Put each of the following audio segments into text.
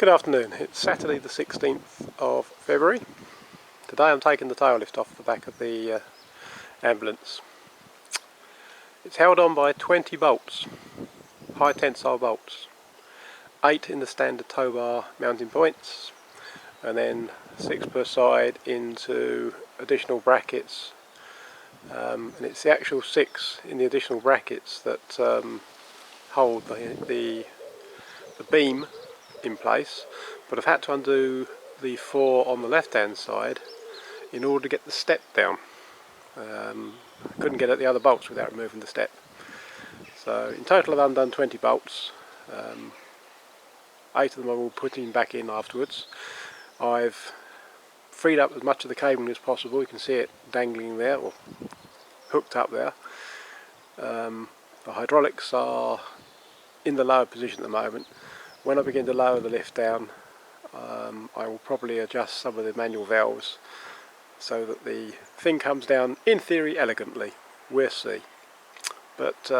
Good afternoon. It's Saturday the 16th of February. Today I'm taking the tail lift off the back of the ambulance. It's held on by 20 bolts, high tensile bolts, 8 in the standard tow bar mounting points, and then 6 per side into additional brackets. And it's the actual 6 in the additional brackets that hold the beam in place, but I've had to undo the 4 on the left hand side in order to get the step down. I couldn't get at the other bolts without removing the step. So in total I've undone 20 bolts. 8 of them I will put back in afterwards. I've freed up as much of the cabling as possible. You can see it dangling there, or hooked up there. The hydraulics are in the lower position at the moment. When I begin to lower the lift down, I will probably adjust some of the manual valves so that the thing comes down, in theory, elegantly. We'll see. But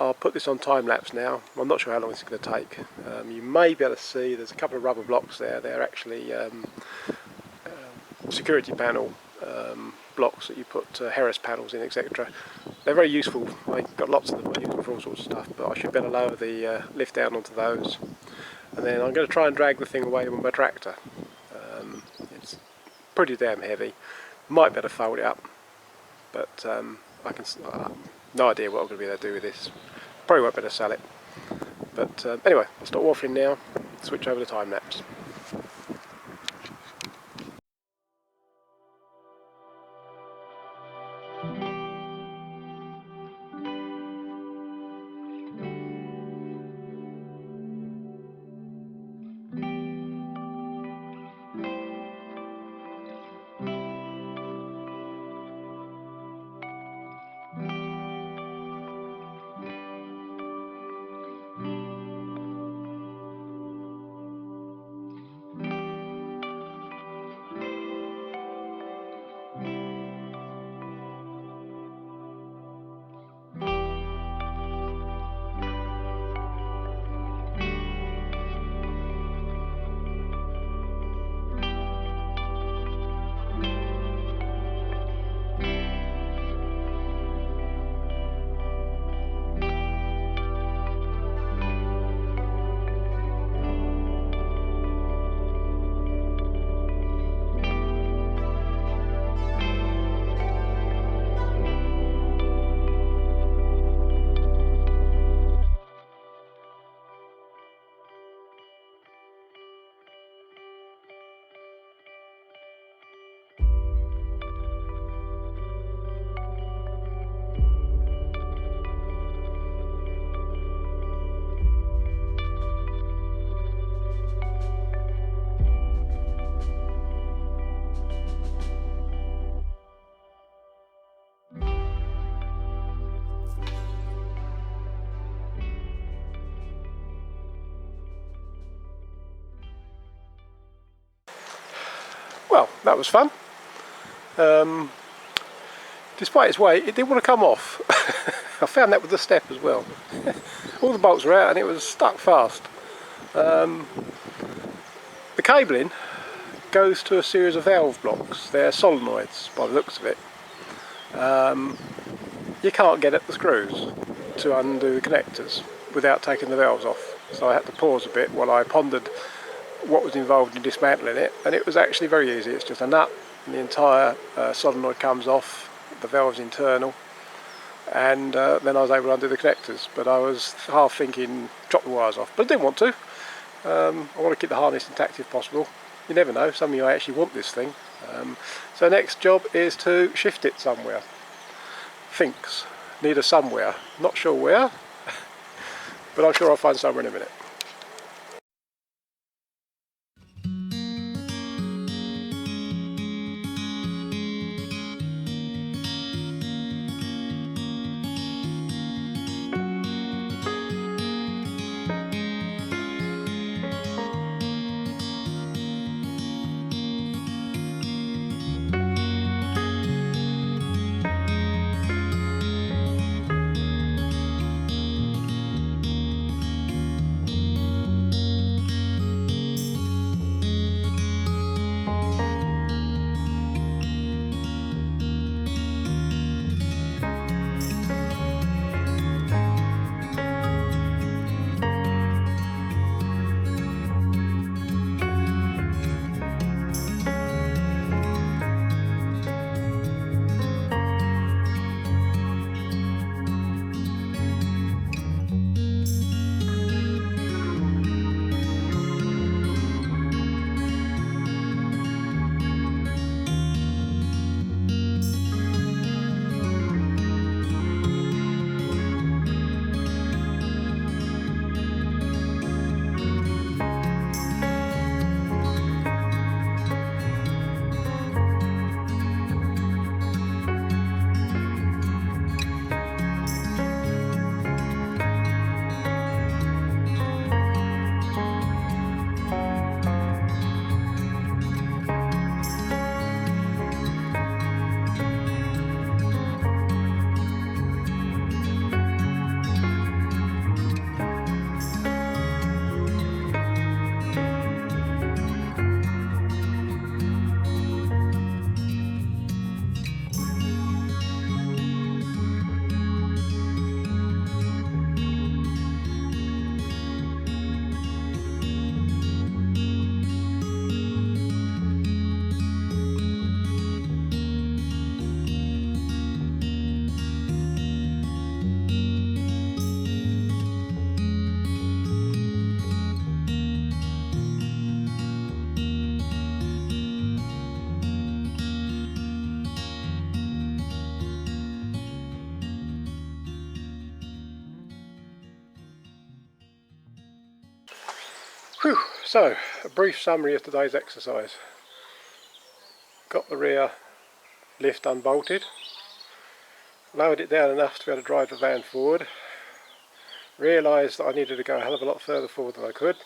I'll put this on time lapse now. I'm not sure how long it's going to take. You may be able to see there's a couple of rubber blocks there. They're actually security panel blocks that you put Harris panels in, etc. They're very useful. I've got lots of them. I use them for all sorts of stuff, but I should better lower the lift down onto those, and then I'm going to try and drag the thing away with my tractor. It's pretty damn heavy. Might better fold it up, but I can no idea what I'm going to be able to do with this. Probably won't better sell it. But anyway, I'll stop waffling now. Switch over to time lapse. Well, that was fun. Despite its weight, it didn't want to come off. I found that with the step as well. All the bolts were out and it was stuck fast. The cabling goes to a series of valve blocks. They're solenoids by the looks of it. You can't get at the screws to undo the connectors without taking the valves off. So I had to pause a bit while I pondered what was involved in dismantling it, and it was actually very easy. It's just a nut and the entire solenoid comes off, the valve's internal, and then I was able to undo the connectors. But I was half thinking chop the wires off, but I didn't want to. I want to keep the harness intact if possible. You never know, some of you actually want this thing. So next job is to shift it somewhere. Thinks, need a somewhere, not sure where, but I'm sure I'll find somewhere in a minute. Whew. So, a brief summary of today's exercise. Got the rear lift unbolted, lowered it down enough to be able to drive the van forward, realised that I needed to go a hell of a lot further forward than I could,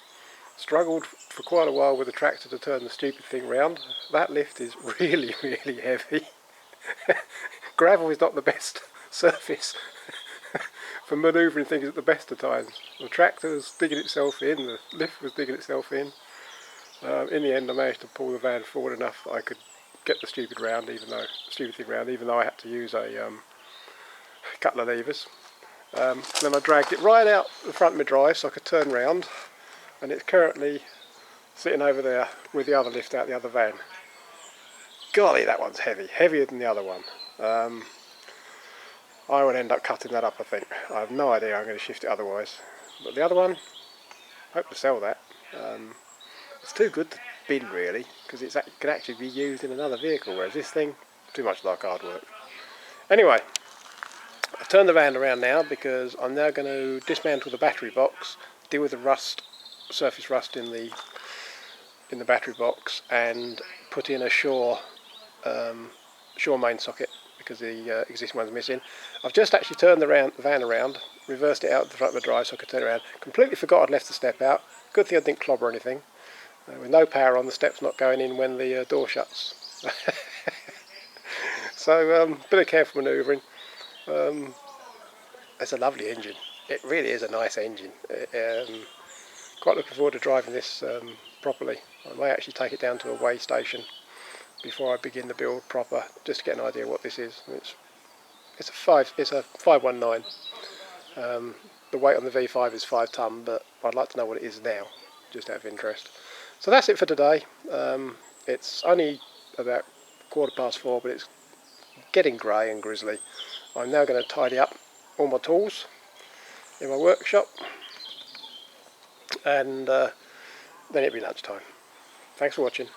struggled for quite a while with the tractor to turn the stupid thing round. That lift is really, really heavy. Gravel is not the best surface for manoeuvring things at the best of times. The tractor was digging itself in, the lift was digging itself in. In the end I managed to pull the van forward enough that I could get the stupid thing round, even though I had to use a couple of levers. Then I dragged it right out the front of my drive so I could turn round, and it's currently sitting over there with the other lift out the other van. Golly, that one's heavy, heavier than the other one. I would end up cutting that up, I think. I have no idea how I'm going to shift it otherwise. But the other one, hope to sell that. It's too good to bin really, because it could actually be used in another vehicle, whereas this thing, too much like hard work. Anyway, I've turned the van around now because I'm now going to dismantle the battery box, deal with the rust, surface rust in the battery box, and put in a Shaw main socket because the existing one's missing. I've just actually turned the van around, reversed it out the front of the drive so I could turn it around. Completely forgot I'd left the step out. Good thing I didn't clobber anything. With no power on, the step's not going in when the door shuts. So, bit of careful manoeuvring. It's a lovely engine. It really is a nice engine. Quite looking forward to driving this properly. I may actually take it down to a weigh station before I begin the build proper, just to get an idea what this is. It's a 519. The weight on the V5 is 5 tonne, but I'd like to know what it is now, just out of interest. So that's it for today. It's only about 4:15, but it's getting grey and grizzly. I'm now going to tidy up all my tools in my workshop, and then it'll be lunchtime. Thanks for watching.